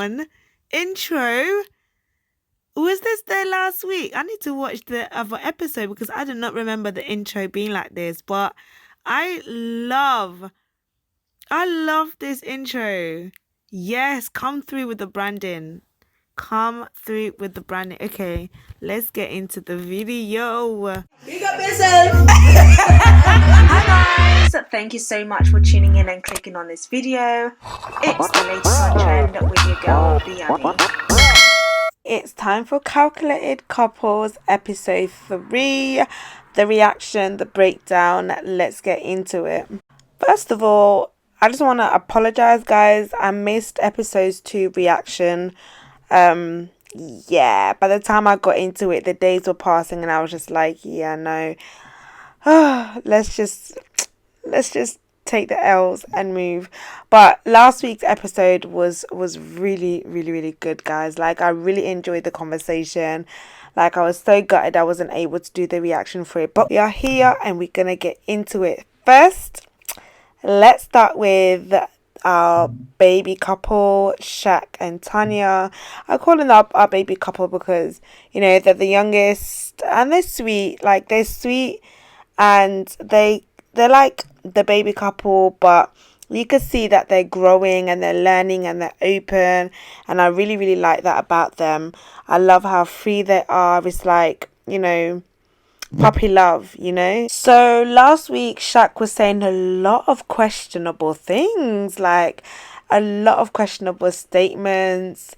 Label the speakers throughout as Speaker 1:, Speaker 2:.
Speaker 1: down intro. Was this there last week? I need to watch the other episode because I do not remember the intro being like this. But I love this intro. Yes, come through with the branding. Come through with the branding. Okay, let's get into the video.
Speaker 2: Big up yourself.
Speaker 3: Hi guys, thank you so much for tuning in and clicking on this video. It's the latest on trend with your girl Biani.
Speaker 1: It's time for Calculated Couples episode 3. The reaction, the breakdown. Let's get into it. First of all, I just want to apologize, guys. I missed episodes 2 reaction. Yeah, by the time I got into it, the days were passing and I was just like, yeah, no. Let's just take the L's and move. But last week's episode was really, really, really good, guys. Like, I really enjoyed the conversation. Like, I was so gutted I wasn't able to do the reaction for it. But we are here and we're gonna get into it. First, let's start with our baby couple, Shaq and Tanya. I call them our baby couple because, you know, they're the youngest and they're sweet. Like, they're sweet and they're like the baby couple, but you can see that they're growing and they're learning and they're open, and I really, really like that about them. I love how free they are. It's like, you know, puppy love, you know. So last week Shaq was saying a lot of questionable things, like a lot of questionable statements.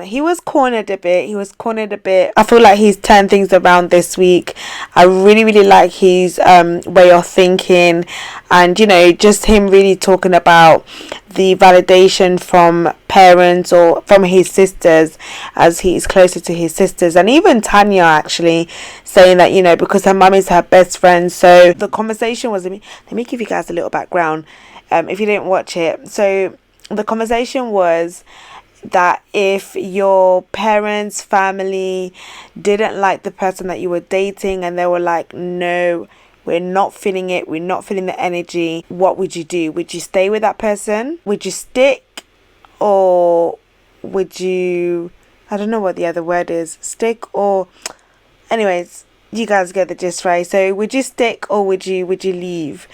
Speaker 1: He was cornered a bit. I feel like he's turned things around this week. I really, really like his way of thinking, and, you know, just him really talking about the validation from parents or from his sisters, as he's closer to his sisters, and even Tanya actually saying that, you know, because her mum is her best friend. So the conversation was, let me give you guys a little background if you didn't watch it. So the conversation was that if your parents' family didn't like the person that you were dating and they were like, no, we're not feeling it, we're not feeling the energy, what would you do? Would you stay with that person? Would you stick? Or would you, I don't know what the other word is, stick or, anyways, you guys get the gist, right? So would you stick or would you leave?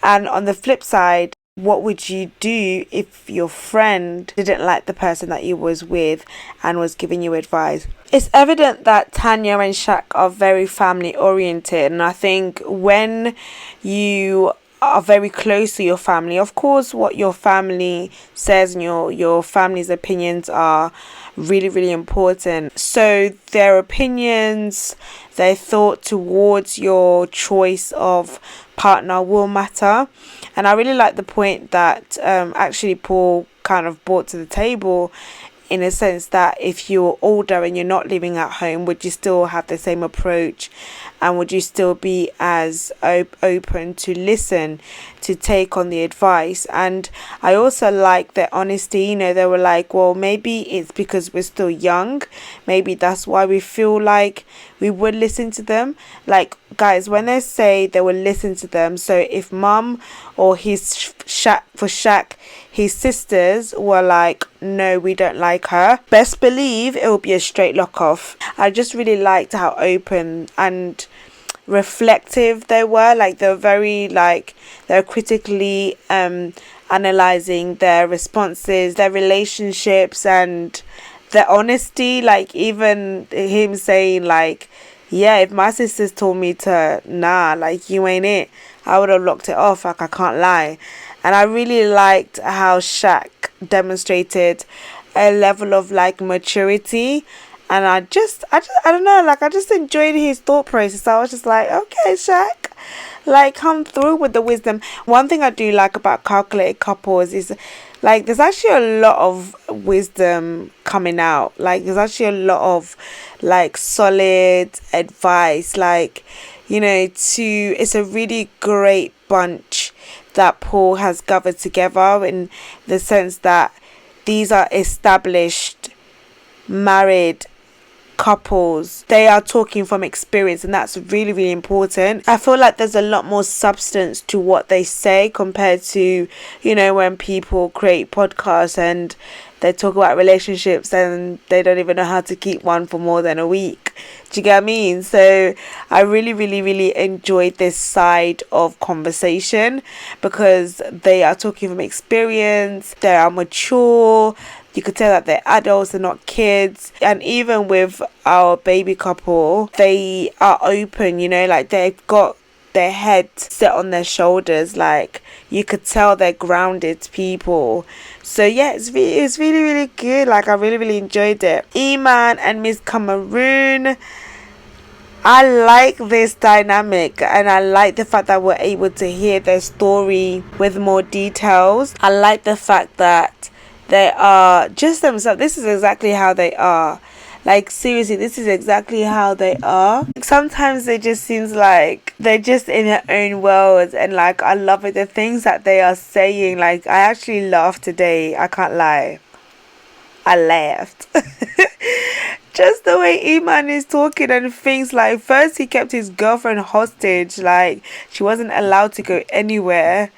Speaker 1: And on the flip side, what would you do if your friend didn't like the person that you was with and was giving you advice? It's evident that Tanya and Shaq are very family oriented, and I think when you are very close to your family, of course what your family says and your family's opinions are really, really important. So their opinions, their thought towards your choice of partner will matter. And I really like the point that actually Paul kind of brought to the table, in a sense that if you're older and you're not living at home, would you still have the same approach, and would you still be as open to listen, to take on the advice? And I also like their honesty. You know, they were like, well, maybe it's because we're still young, maybe that's why we feel like we would listen to them. Like, guys, when they say they will listen to them, so if mum or Shaq, his sisters were like, no, we don't like her, best believe it will be a straight lock off. I just really liked how open and reflective they were. Like, they're very, like, they're critically analyzing their responses, their relationships, and their honesty. Like, even him saying, like, yeah, if my sisters told me to, nah, like, you ain't it, I would have locked it off. Like, I can't lie. And I really liked how Shaq demonstrated a level of, like, maturity. And I don't know, like, I just enjoyed his thought process. I was just like, okay, Shaq, like, come through with the wisdom. One thing I do like about Calculated Couples is, like, there's actually a lot of wisdom coming out. Like, there's actually a lot of, like, solid advice. Like, you know, it's a really great bunch that Paul has gathered together, in the sense that these are established, married couples. They are talking from experience, and that's really, really important. I feel like there's a lot more substance to what they say compared to, you know, when people create podcasts and they talk about relationships and they don't even know how to keep one for more than a week. Do you get what I mean? So I really, really, really enjoyed this side of conversation because they are talking from experience, they are mature, you could tell that they're adults, they're not kids. And even with our baby couple, they are open, you know, like they've got their head set on their shoulders, like you could tell they're grounded people. So yeah, it's really, really good. Like I really, really enjoyed it. Iman and Miss Cameroon, I like this dynamic and I like the fact that we're able to hear their story with more details. I like the fact that they are just themselves. This is exactly how they are. Like seriously, this is exactly how they are. Sometimes it just seems like they're just in their own world, and like I love it. The things that they are saying, like I actually laughed today. I can't lie. I laughed. Just the way Iman is talking and things, like first he kept his girlfriend hostage, like she wasn't allowed to go anywhere.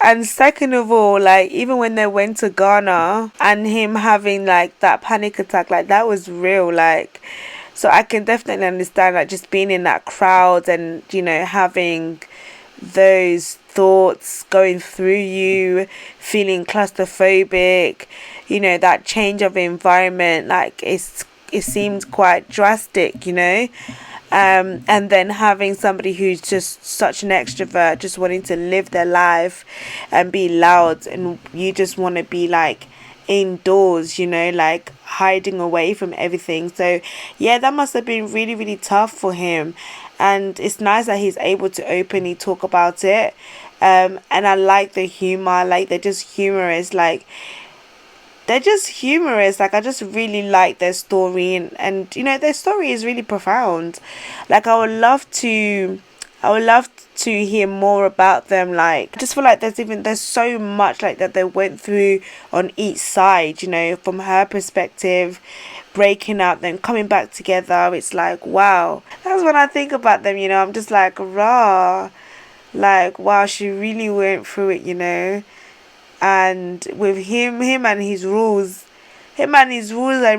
Speaker 1: And second of all, like even when they went to Ghana and him having like that panic attack, like that was real. Like, so I can definitely understand like just being in that crowd and, you know, having those thoughts going through you, feeling claustrophobic, you know, that change of environment, like it seemed quite drastic, you know. And then having somebody who's just such an extrovert, just wanting to live their life and be loud, and you just want to be like indoors, you know, like hiding away from everything. So yeah, that must have been really, really tough for him. And it's nice that he's able to openly talk about it. And I like the humor, like they're just humorous, like they're just humorous. Like I just really like their story, and you know their story is really profound. Like I would love to hear more about them. Like I just feel like there's so much like that they went through on each side, you know, from her perspective, breaking up then coming back together. It's like wow, that's when I think about them, you know, I'm just like rah, like wow, she really went through it, you know. And with him and his rules, and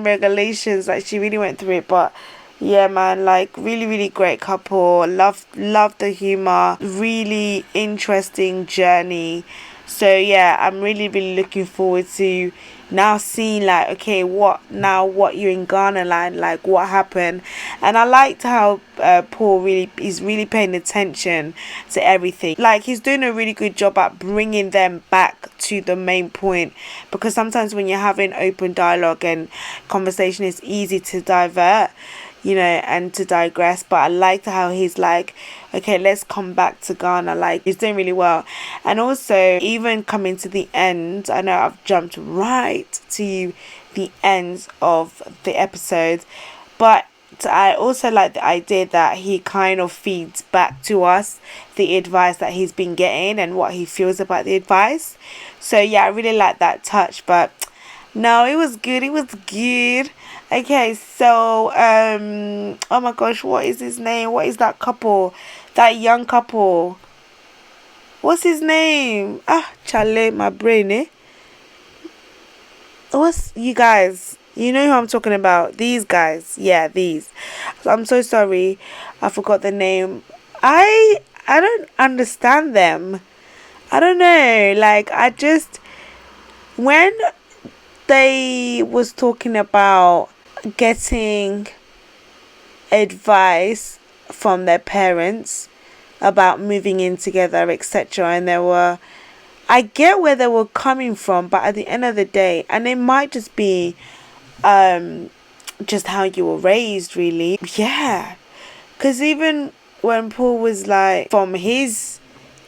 Speaker 1: regulations, like she really went through it. But yeah, man, like really, really great couple. Love the humor. Really interesting journey. So yeah, I'm really, really looking forward to now seeing like okay, what you're in Ghana, like what happened. And I liked how Paul really is really paying attention to everything. Like he's doing a really good job at bringing them back to the main point, because sometimes when you're having open dialogue and conversation, it's easy to divert, you know, and to digress. But I liked how he's like, okay, let's come back to Ghana. Like he's doing really well. And also even coming to the end, I know I've jumped right to the end of the episode, but I also like the idea that he kind of feeds back to us the advice that he's been getting and what he feels about the advice. So yeah, I really like that touch. But no, it was good. Okay, so oh my gosh, what is his name? What is that couple? That young couple. What's his name? Chale, my brain, eh? You guys? You know who I'm talking about? These guys. Yeah, these. I'm so sorry. I forgot the name. I don't understand them. I don't know. Like I just when they was talking about getting advice from their parents about moving in together, etc., and I get where they were coming from, but at the end of the day, and it might just be just how you were raised, really. Yeah, because even when Paul was like from his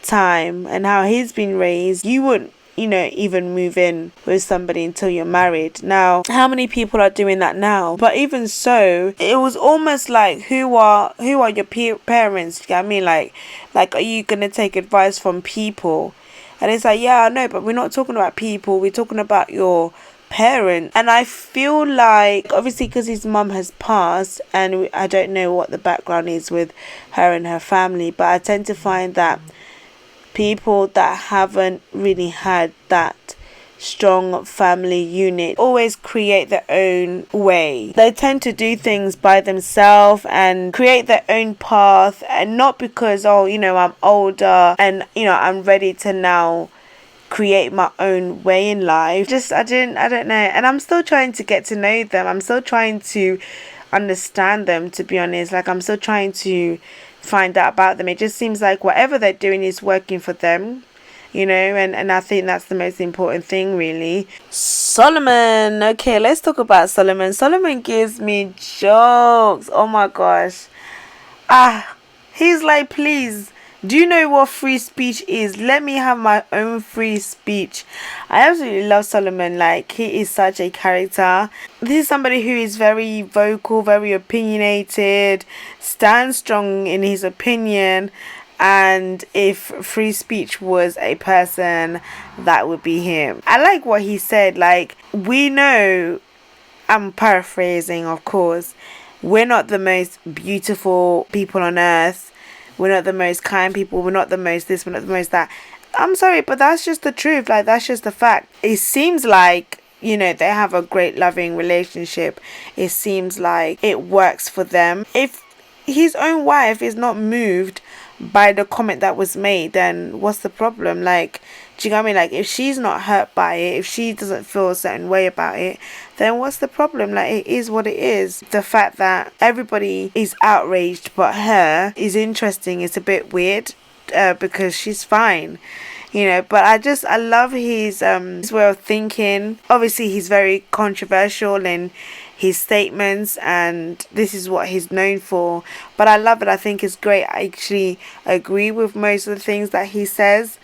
Speaker 1: time and how he's been raised, you wouldn't, you know, even move in with somebody until you're married. Now, how many people are doing that now? But even so, it was almost like who are your parents? You know what I mean? Like are you gonna take advice from people? And it's like, yeah, I know, but we're not talking about people. We're talking about your parent. And I feel like obviously because his mum has passed, and I don't know what the background is with her and her family, but I tend to find that people that haven't really had that strong family unit always create their own way. They tend to do things by themselves and create their own path, and not because, oh, I'm older and I'm ready to now create my own way in life. I don't know, and I'm still trying to get to know them. I'm still trying to understand them, to be honest. Like, I'm still trying to find out about them. It just seems like whatever they're doing is working for them, and I think that's the most important thing, really. Solomon. Okay, let's talk about Solomon. Solomon gives me jokes. Oh my gosh. He's like, please, do you know what free speech is? Let me have my own free speech. I absolutely love Solomon. Like, he is such a character. This is somebody who is very vocal, very opinionated, stands strong in his opinion. And if free speech was a person, that would be him. I like what he said. Like, we know, I'm paraphrasing, of course, we're not the most beautiful people on earth. We're not the most kind people. We're not the most this. We're not the most that. I'm sorry, but that's just the truth. Like, that's just the fact. It seems like, they have a great loving relationship. It seems like it works for them. If his own wife is not moved by the comment that was made, then what's the problem? Like, do you know what I mean? Like, if she's not hurt by it, if she doesn't feel a certain way about it, then what's the problem? Like, it is what it is. The fact that everybody is outraged but her is interesting. It's a bit weird, because she's fine. But I love his way of thinking. Obviously, he's very controversial in his statements, and this is what he's known for. But I love it. I think it's great. I actually agree with most of the things that he says.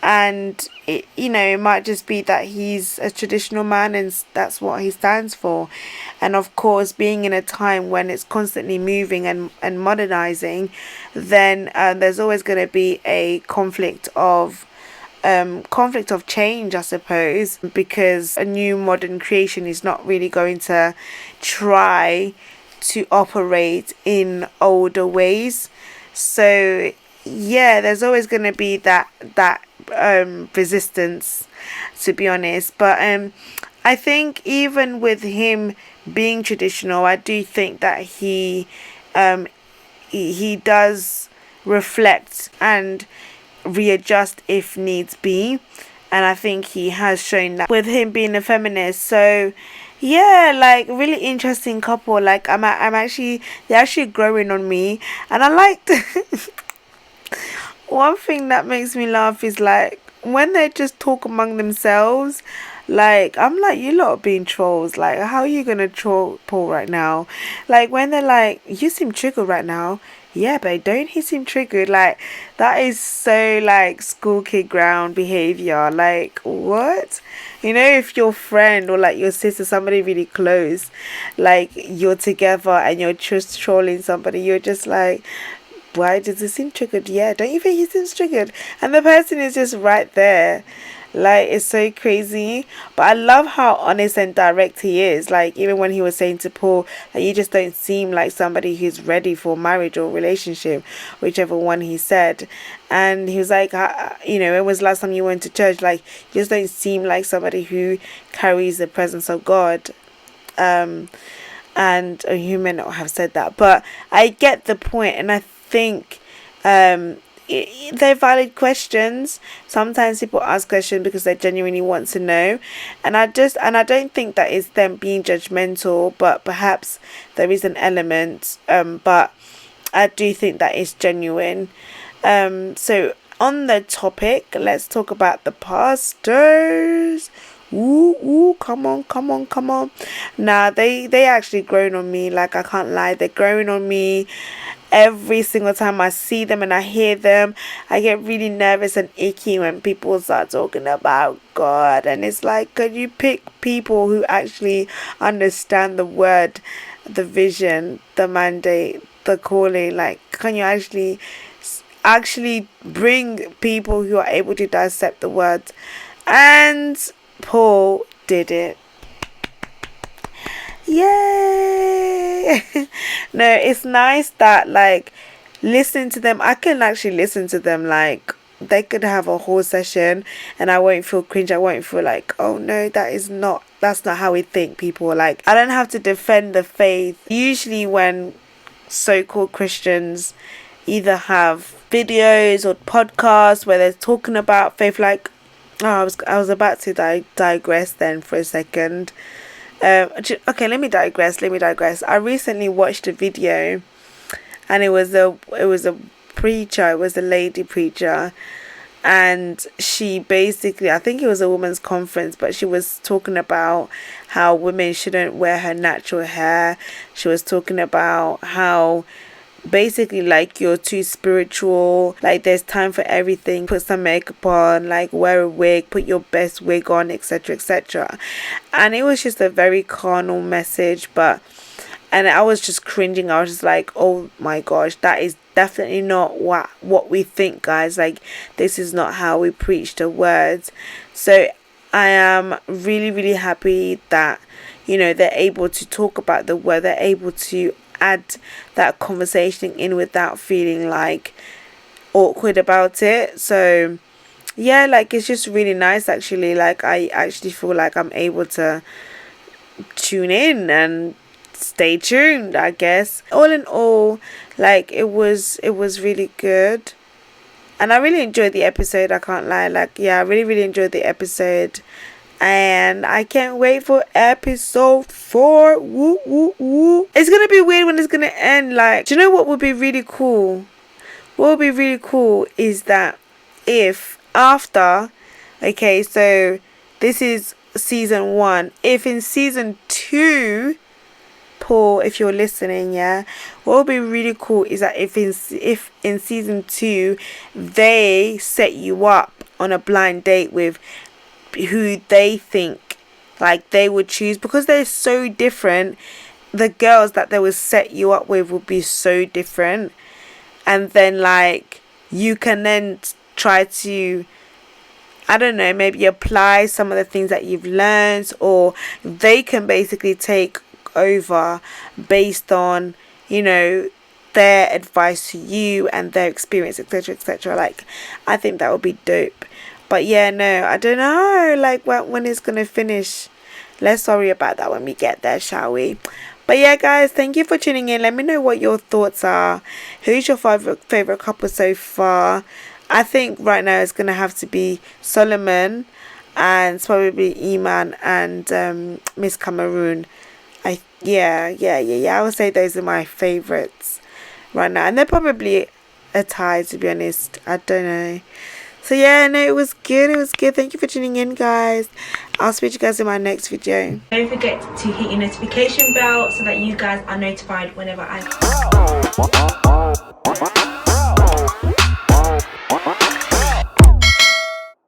Speaker 1: And it might just be that he's a traditional man and that's what he stands for. And of course, being in a time when it's constantly moving and modernizing, then there's always going to be a conflict of change, I suppose, because a new modern creation is not really going to try to operate in older ways. So yeah, there's always going to be that resistance, to be honest. But I think even with him being traditional, I do think that he does reflect and readjust if needs be, and I think he has shown that with him being a feminist. So yeah, like, really interesting couple. Like, I'm actually, they're actually growing on me, and I liked one thing that makes me laugh is, like, when they just talk among themselves. Like, I'm like, you lot are being trolls. Like, how are you gonna troll Paul right now? Like, when they're like, you seem triggered right now. Yeah, but don't he seem triggered? Like, that is so, like, school kid ground behavior. Like, what? If your friend or, like, your sister, somebody really close, like, you're together and you're just trolling somebody, you're just like, why does he seem triggered? Yeah, don't you think he seems triggered? And the person is just right there. Like, it's so crazy. But I love how honest and direct he is. Like, even when he was saying to Paul, like, you just don't seem like somebody who's ready for marriage or relationship, whichever one he said. And he was like, when was the last time you went to church? Like, you just don't seem like somebody who carries the presence of God. And you may not have said that, but I get the point, and I think they're valid questions. Sometimes people ask questions because they genuinely want to know, and I don't think that it's them being judgmental, but perhaps there is an element, but I do think that it's genuine. So on the topic, let's talk about the pastors. Ooh, come on. Nah, they actually grown on me. Like, I can't lie, they're growing on me. Every single time I see them and I hear them, I get really nervous and icky when people start talking about God. And it's like, could you pick people who actually understand the word, the vision, the mandate, the calling? Like, can you actually bring people who are able to dissect the words? And Paul did it. Yay! No, it's nice that, like, listening to them, I can actually listen to them, like, they could have a whole session and I won't feel cringe. I won't feel like, oh no, that's not how we think. People, like, I don't have to defend the faith. Usually when so-called Christians either have videos or podcasts where they're talking about faith, like, oh, I was about to digress then for a second. Okay, let me digress. I recently watched a video, and it was a preacher. It was a lady preacher, and she basically, I think it was a women's conference, but she was talking about how women shouldn't wear her natural hair. She was talking about how basically, like, you're too spiritual, like there's time for everything, put some makeup on, like wear a wig, put your best wig on, etc, etc. And it was just a very carnal message, and I was just cringing. I was just like, oh my gosh, that is definitely not what we think, guys. Like, this is not how we preach the words. So I am really, really happy that, you know, they're able to talk about the word, they're able to add that conversation in without feeling like awkward about it. So yeah, like, it's just really nice, actually. Like, I actually feel like I'm able to tune in and stay tuned, I guess. All in all, like, it was really good, and I really enjoyed the episode. I can't lie. Like, yeah, I really, really enjoyed the episode. And I can't wait for episode 4. Woo, woo, woo. It's going to be weird when it's going to end. Like, do you know what would be really cool? What would be really cool is that if after, okay, so this is season 1. If in season 2, Paul, if you're listening, yeah, what would be really cool is that if in season 2, they set you up on a blind date with who they think, like, they would choose, because they're so different. The girls that they would set you up with would be so different, and then, like, you can then try to, I don't know, maybe apply some of the things that you've learned, or they can basically take over based on, you know, their advice to you and their experience, etc, etc. Like, I think that would be dope. But yeah, no, I don't know, like, when it's gonna finish. Let's worry about that when we get there, shall we? But yeah, guys, thank you for tuning in. Let me know what your thoughts are. Who's your favorite couple so far? I think right now it's gonna have to be Solomon, and it's probably Iman and Miss Cameroon. Yeah. I would say those are my favorites right now, and they're probably a tie, to be honest. I don't know. So yeah, no, it was good. Thank you for tuning in, guys. I'll speak to you guys in my next video.
Speaker 3: Don't forget to hit your notification bell so that you guys are notified whenever I